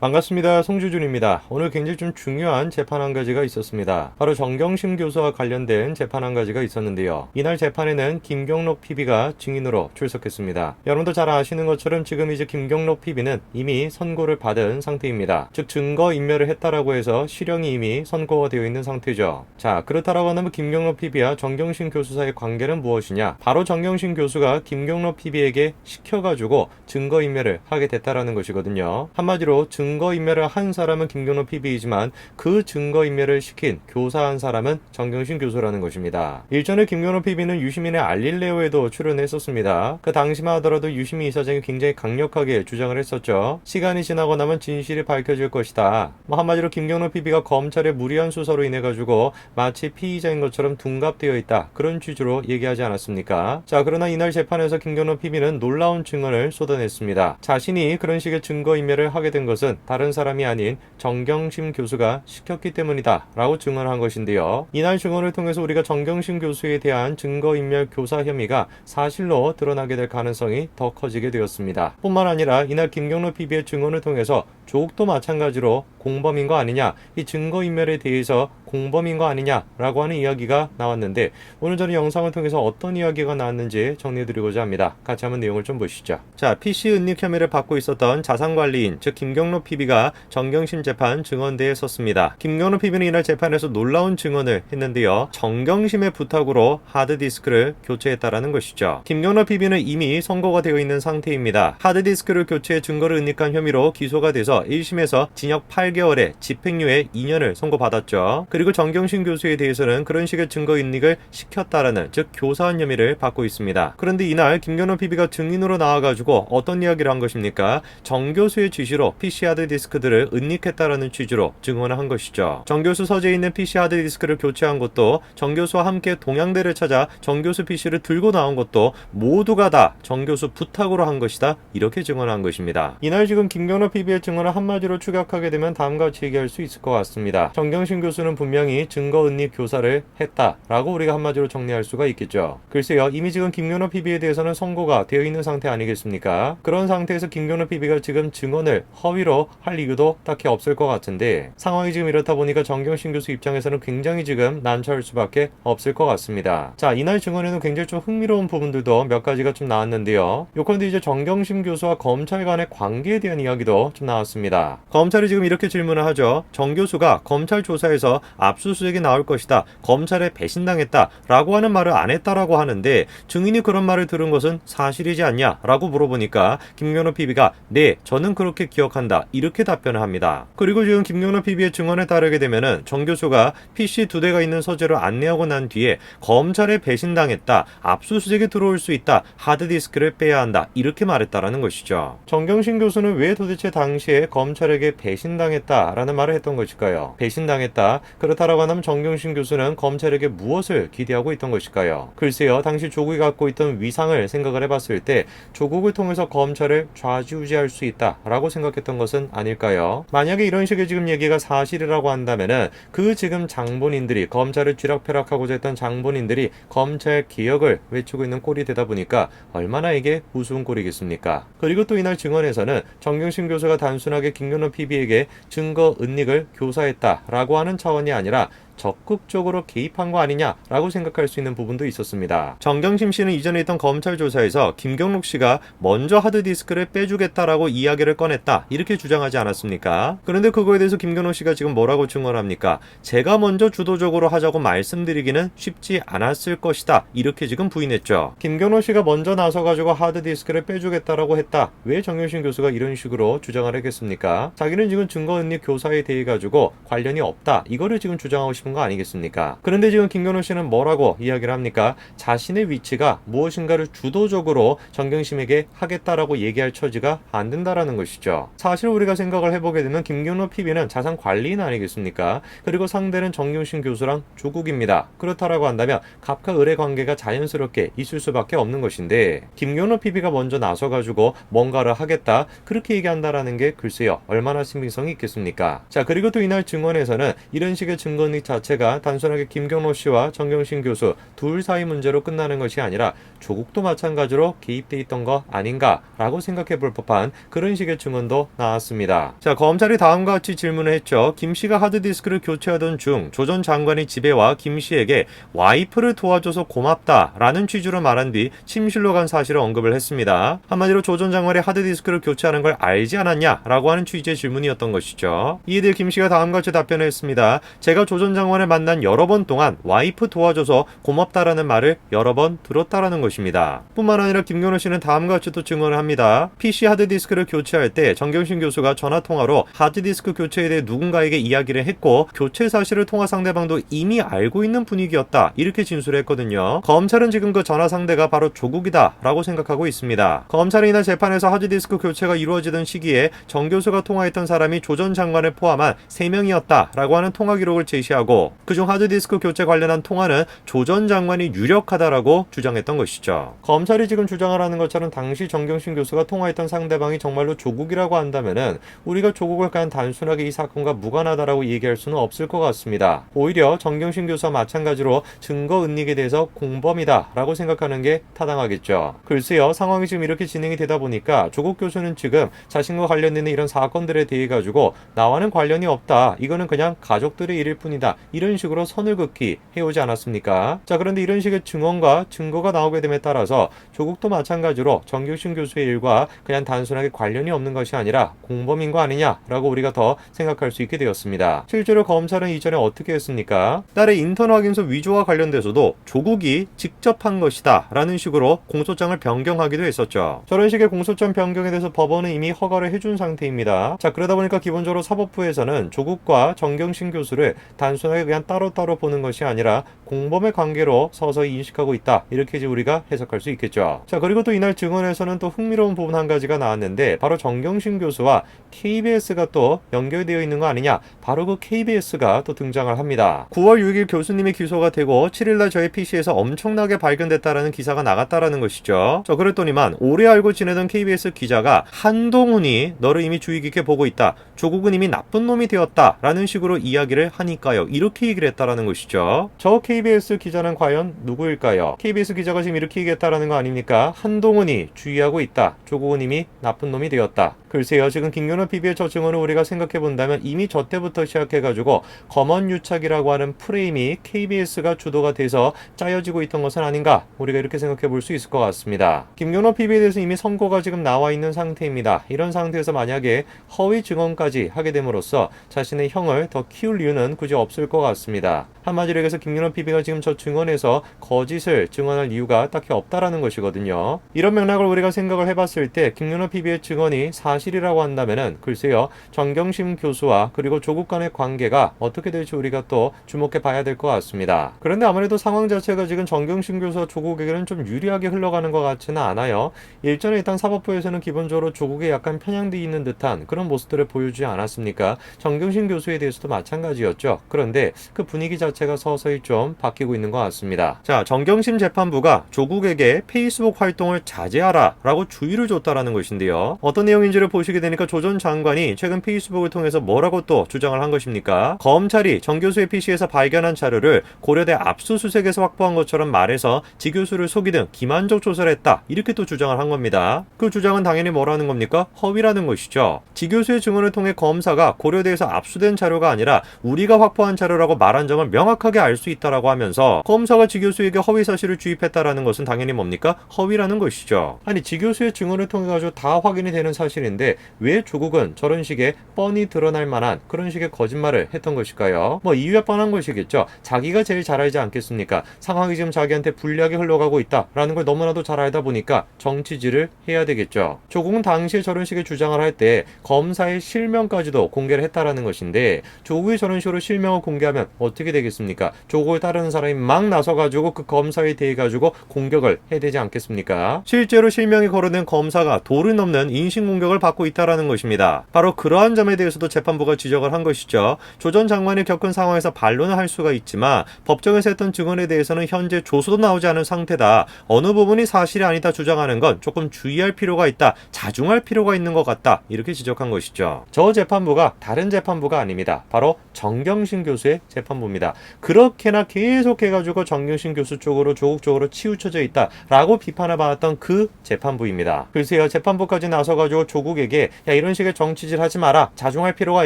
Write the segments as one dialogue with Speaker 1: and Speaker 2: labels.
Speaker 1: 반갑습니다. 송주준입니다. 오늘 굉장히 좀 중요한 재판 한 가지가 있었습니다. 바로 정경심 교수와 관련된 재판 한 가지가 있었는데요. 이날 재판에는 김경록 PB가 증인으로 출석했습니다. 여러분도 잘 아시는 것처럼 지금 이제 김경록 PB는 이미 선고를 받은 상태입니다. 즉 증거인멸을 했다라고 해서 실형이 이미 선고가 되어 있는 상태죠. 자, 그렇다라고 하면 김경록 PB와 정경심 교수 사이의 관계는 무엇이냐? 바로 정경심 교수가 김경록 PB에게 시켜가지고 증거인멸을 하게 됐다라는 것이거든요. 한마디로 증거인멸을 한 사람은 김경록 PB이지만 그 증거인멸을 시킨 교사한 사람은 정경심 교수라는 것입니다. 일전에 김경록 PB는 유시민의 알릴레오에도 출연했었습니다. 그 당시만 하더라도 유시민 이사장이 굉장히 강력하게 주장을 했었죠. 시간이 지나고 나면 진실이 밝혀질 것이다. 한마디로 김경록 PB가 검찰의 무리한 수사로 인해 가지고 마치 피의자인 것처럼 둔갑되어 있다. 그런 취지로 얘기하지 않았습니까? 자, 그러나 이날 재판에서 김경록 PB는 놀라운 증언을 쏟아냈습니다. 자신이 그런 식의 증거인멸을 하게 된 것은 다른 사람이 아닌 정경심 교수가 시켰기 때문이다 라고 증언한 것인데요. 이날 증언을 통해서 우리가 정경심 교수에 대한 증거인멸 교사 혐의가 사실로 드러나게 될 가능성이 더 커지게 되었습니다. 뿐만 아니라 이날 김경록 PB의 증언을 통해서 조국도 마찬가지로 공범인 거 아니냐, 이 증거인멸에 대해서 공범인 거 아니냐라고 하는 이야기가 나왔는데, 오늘 저는 영상을 통해서 어떤 이야기가 나왔는지 정리해드리고자 합니다. 같이 한번 내용을 좀 보시죠. 자, PC 은닉 혐의를 받고 있었던 자산관리인, 즉 김경록 PB가 정경심 재판 증언대에 섰습니다. 김경록 PB는 이날 재판에서 놀라운 증언을 했는데요. 정경심의 부탁으로 하드디스크를 교체했다라는 것이죠. 김경록 PB는 이미 선고가 되어 있는 상태입니다. 하드디스크를 교체해 증거를 은닉한 혐의로 기소가 돼서 1심에서 징역 8개월에 집행유예 2년을 선고받았죠. 그리고 정경심 교수에 대해서는 그런 식의 증거 인닉을 시켰다라는, 즉 교사한 혐의를 받고 있습니다. 그런데 이날 김경록 PB가 증인으로 나와가지고 어떤 이야기를 한 것입니까? 정 교수의 지시로 PC 하드디스크들을 은닉했다라는 취지로 증언을 한 것이죠. 정 교수 서재에 있는 PC 하드디스크를 교체한 것도, 정 교수와 함께 동양대를 찾아 정 교수 PC를 들고 나온 것도 모두가 다 정 교수 부탁으로 한 것이다, 이렇게 증언한 것입니다. 이날 지금 김경록 PB의 증언을 한마디로 추격하게 되면 다음과 같이 얘기할 수 있을 것 같습니다. 정경심 교수는 분명히 증거 은닉 교사를 했다라고 우리가 한마디로 정리할 수가 있겠죠. 글쎄요, 이미 지금 김경록 PB에 대해서는 선고가 되어 있는 상태 아니겠습니까? 그런 상태에서 김경록 PB가 지금 증언을 허위로 할 이유도 딱히 없을 것 같은데, 상황이 지금 이렇다 보니까 정경심 교수 입장에서는 굉장히 지금 난처할 수밖에 없을 것 같습니다. 자, 이날 증언에는 굉장히 좀 흥미로운 부분들도 몇 가지가 좀 나왔는데요. 요컨대 이제 정경심 교수와 검찰 간의 관계에 대한 이야기도 좀 나왔습니다. 검찰이 지금 이렇게 질문을 하죠. 정 교수가 검찰 조사에서 압수수색이 나올 것이다, 검찰에 배신당했다 라고 하는 말을 안 했다라고 하는데, 증인이 그런 말을 들은 것은 사실이지 않냐 라고 물어보니까 김경록 PB가 네, 저는 그렇게 기억한다, 이렇게 답변을 합니다. 그리고 지금 김경록 PB의 증언에 따르게 되면은 정 교수가 PC 2대가 있는 서재로 안내하고 난 뒤에 검찰에 배신당했다, 압수수색이 들어올 수 있다, 하드디스크를 빼야 한다, 이렇게 말했다라는 것이죠. 정경심 교수는 왜 도대체 당시에 검찰에게 배신당했다라는 말을 했던 것일까요? 배신당했다, 그렇다라고 하면 정경심 교수는 검찰에게 무엇을 기대하고 있던 것일까요? 글쎄요, 당시 조국이 갖고 있던 위상을 생각을 해봤을 때 조국을 통해서 검찰을 좌지우지할 수 있다라고 생각했던 것은 아닐까요? 만약에 이런 식의 지금 얘기가 사실이라고 한다면은 그 지금 장본인들이, 검찰을 쥐락펴락하고자 했던 장본인들이 검찰 개혁을 외치고 있는 꼴이 되다 보니까 얼마나 이게 우스운 꼴이겠습니까? 그리고 또 이날 증언에서는 정경심 교수가 단순하게 김경록 PB에게 증거 은닉을 교사했다라고 하는 차원이 아니라 적극적으로 개입한 거 아니냐라고 생각할 수 있는 부분도 있었습니다. 정경심 씨는 이전에 있던 검찰 조사에서 김경록 씨가 먼저 하드디스크를 빼주겠다라고 이야기를 꺼냈다, 이렇게 주장하지 않았습니까? 그런데 그거에 대해서 김경록 씨가 지금 뭐라고 증언합니까? 제가 먼저 주도적으로 하자고 말씀드리기는 쉽지 않았을 것이다, 이렇게 지금 부인했죠. 김경록 씨가 먼저 나서가지고 하드디스크를 빼주겠다라고 했다, 왜 정경심 교수가 이런 식으로 주장을 했겠습니까? 자기는 지금 증거 은닉 교사에 대해 가지고 관련이 없다, 이거를 지금 주장하고 싶은 거 아니겠습니까? 그런데 지금 김경록 씨는 뭐라고 이야기를 합니까? 자신의 위치가 무엇인가를 주도적으로 정경심에게 하겠다라고 얘기할 처지가 안 된다라는 것이죠. 사실 우리가 생각을 해보게 되면 김경록 PB는 자산관리인 아니겠습니까? 그리고 상대는 정경심 교수랑 조국입니다. 그렇다라고 한다면 갑과 을의 관계가 자연스럽게 있을 수밖에 없는 것인데, 김경록 PB가 먼저 나서가지고 뭔가를 하겠다, 그렇게 얘기한다라는 게 글쎄요, 얼마나 신빙성이 있겠습니까? 자, 그리고 또 이날 증언에서는 이런 식의 증거은닉 자체가 단순하게 김경록 씨와 정경심 교수 둘 사이 문제로 끝나는 것이 아니라 조국도 마찬가지로 개입돼 있던 거 아닌가라고 생각해 볼 법한 그런 식의 증언도 나왔습니다. 자, 검찰이 다음과 같이 질문을 했죠. 김 씨가 하드디스크를 교체하던 중 조 전 장관이 집에 와 김 씨에게 와이프를 도와줘서 고맙다라는 취지로 말한 뒤 침실로 간 사실을 언급을 했습니다. 한마디로 조 전 장관이 하드디스크를 교체하는 걸 알지 않았냐라고 하는 취지의 질문이었던 것이죠. 이에 대해 김 씨가 다음과 같이 답변을 했습니다. 제가 조 전 장관을 만난 여러 번 동안 와이프 도와줘서 고맙다라는 말을 여러 번 들었다라는 것입니다. 뿐만 아니라 김경록 씨는 다음과 같이 또 증언을 합니다. PC 하드디스크를 교체할 때 정경심 교수가 전화통화로 하드디스크 교체에 대해 누군가에게 이야기를 했고 교체 사실을 통화 상대방도 이미 알고 있는 분위기였다. 이렇게 진술을 했거든요. 검찰은 지금 그 전화 상대가 바로 조국이다 라고 생각하고 있습니다. 검찰은 이날 재판에서 하드디스크 교체가 이루어지던 시기에 정 교수가 통화했던 사람이 조 전 장관을 포함한 3명이었다 라고 하는 통화 기록을 제시하고 그중 하드디스크 교체 관련한 통화는 조 전 장관이 유력하다라고 주장했던 것이죠. 검찰이 지금 주장을 하는 것처럼 당시 정경심 교수가 통화했던 상대방이 정말로 조국이라고 한다면은 우리가 조국을 그냥 단순하게 이 사건과 무관하다라고 얘기할 수는 없을 것 같습니다. 오히려 정경심 교수와 마찬가지로 증거 은닉에 대해서 공범이다라고 생각하는 게 타당하겠죠. 글쎄요, 상황이 지금 이렇게 진행이 되다 보니까 조국 교수는 지금 자신과 관련되는 이런 사건들에 대해 가지고 나와는 관련이 없다. 이거는 그냥 가족들의 일일 뿐이다. 이런 식으로 선을 긋기 해오지 않았습니까? 자, 그런데 이런 식의 증언과 증거가 나오게 됨에 따라서 조국도 마찬가지로 정경심 교수의 일과 그냥 단순하게 관련이 없는 것이 아니라 공범인 거 아니냐라고 우리가 더 생각할 수 있게 되었습니다. 실제로 검찰은 이전에 어떻게 했습니까? 딸의 인턴 확인서 위조와 관련돼서도 조국이 직접 한 것이다 라는 식으로 공소장을 변경하기도 했었죠. 저런 식의 공소장 변경에 대해서 법원은 이미 허가를 해준 상태입니다. 자, 그러다 보니까 기본적으로 사법부에서는 조국과 정경심 교수를 단순하게 그냥 따로따로 보는 것이 아니라 공범의 관계로 서서히 인식하고 있다. 이렇게 이제 우리가 해석할 수 있겠죠. 자, 그리고 또 이날 증언에서는 또 흥미로운 부분 한 가지가 나왔는데 바로 정경심 교수와 KBS가 또 연결되어 있는 거 아니냐. 바로 그 KBS가 또 등장을 합니다. 9월 6일 교수님이 기소가 되고 7일날 저희 PC에서 엄청나게 발견됐다라는 기사가 나갔다라는 것이죠. 자, 그랬더니만 오래 알고 지내던 KBS 기자가 한동훈이 너를 이미 주의 깊게 보고 있다. 조국은 이미 나쁜 놈이 되었다. 라는 식으로 이야기를 하니까요. 이렇게 얘기를 했다라는 것이죠. 저 KBS 기자는 과연 누구일까요? KBS 기자가 지금 이렇게 얘기했다라는 거 아닙니까? 한동훈이 주의하고 있다. 조국은 이미 나쁜 놈이 되었다. 글쎄요, 지금 김경록 PB의 저 증언을 우리가 생각해 본다면 이미 저 때부터 시작해가지고 검언유착이라고 하는 프레임이 KBS가 주도가 돼서 짜여지고 있던 것은 아닌가, 우리가 이렇게 생각해 볼 수 있을 것 같습니다. 김경록 PB에 대해서 이미 선고가 지금 나와 있는 상태입니다. 이런 상태에서 만약에 허위 증언까지 하게 됨으로써 자신의 형을 더 키울 이유는 굳이 없을 것 같습니다. 한마디로 얘기해서 김경록 PB가 지금 저 증언에서 거짓을 증언할 이유가 딱히 없다라는 것이거든요. 이런 맥락을 우리가 생각을 해봤을 때 김경록 PB의 증언이 사실이라고 한다면은 글쎄요, 정경심 교수와 그리고 조국 간의 관계가 어떻게 될지 우리가 또 주목해 봐야 될 것 같습니다. 그런데 아무래도 상황 자체가 지금 정경심 교수와 조국에게는 좀 유리하게 흘러가는 것 같지는 않아요. 일전에 일단 사법부에서는 기본적으로 조국에 약간 편향돼 있는 듯한 그런 모습들을 보여주지 않았습니까? 정경심 교수에 대해서도 마찬가지였죠. 그런데 그 분위기 자체가 서서히 좀 바뀌고 있는 것 같습니다. 자, 정경심 재판부가 조국에게 페이스북 활동을 자제하라 라고 주의를 줬다라는 것인데요. 어떤 내용인지를 보시게 되니까 조 전 장관이 최근 페이스북을 통해서 뭐라고 또 주장을 한 것입니까? 검찰이 정 교수의 PC에서 발견한 자료를 고려대 압수수색에서 확보한 것처럼 말해서 지 교수를 속이든 기만적 조사를 했다. 이렇게 또 주장을 한 겁니다. 그 주장은 당연히 뭐라는 겁니까? 허위라는 것이죠. 지 교수의 증언을 통해 검사가 고려대에서 압수된 자료가 아니라 우리가 확보한 자료라고 말한 점을 명확하게 알 수 있다라고 하면서 검사가 지 교수에게 허위 사실을 주입했다라는 것은 당연히 뭡니까? 허위라는 것이죠. 아니, 지 교수의 증언을 통해 가지고 다 확인이 되는 사실인데 왜 조국은 저런 식의 뻔히 드러날 만한 그런 식의 거짓말을 했던 것일까요? 뭐 이유가 뻔한 것이겠죠. 자기가 제일 잘 알지 않겠습니까? 상황이 지금 자기한테 불리하게 흘러가고 있다라는 걸 너무나도 잘 알다 보니까 정치질을 해야 되겠죠. 조국은 당시에 저런 식의 주장을 할 때 검사의 실명까지도 공개를 했다라는 것인데 조국이 저런 식으로 실명을 공개하면 어떻게 되겠습니까? 조국을 따르는 다른 사람이 막 나서가지고 그 검사에 대해 가지고 공격을 해야 되지 않겠습니까? 실제로 실명이 거론된 검사가 도를 넘는 인신공격을 받고 있다는 것입니다. 바로 그러한 점에 대해서도 재판부가 지적을 한 것이죠. 조 전 장관이 겪은 상황에서 반론을 할 수가 있지만 법정에서 했던 증언에 대해서는 현재 조서도 나오지 않은 상태다. 어느 부분이 사실이 아니다 주장하는 건 조금 주의할 필요가 있다. 자중할 필요가 있는 것 같다. 이렇게 지적한 것이죠. 저 재판부가 다른 재판부가 아닙니다. 바로 정경심 교수의 재판부입니다. 그렇게나 계속해가지고 정경심 교수 쪽으로 조국 쪽으로 치우쳐져 있다라고 비판을 받았던 그 재판부입니다. 글쎄요, 재판부까지 나서가지고 조국에게 야, 이런 식의 정치질 하지 마라, 자중할 필요가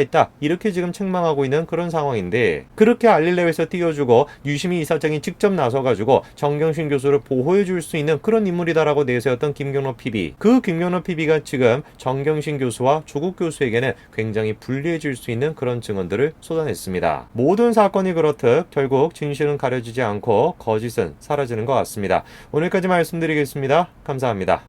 Speaker 1: 있다, 이렇게 지금 책망하고 있는 그런 상황인데, 그렇게 알릴레오에서 띄워주고 유시민 이사장이 직접 나서가지고 정경심 교수를 보호해줄 수 있는 그런 인물이다라고 내세웠던 김경록 PB, 그 김경록 PB가 지금 정경심 교수와 조국 교수에게는 굉장히 불리해질 수 있는 그런 증언들을 쏟아냈습니다. 모든 사건이 그렇듯 결국 진실은 가려지지 않고 거짓은 사라지는 것 같습니다. 오늘까지 말씀드리겠습니다. 감사합니다.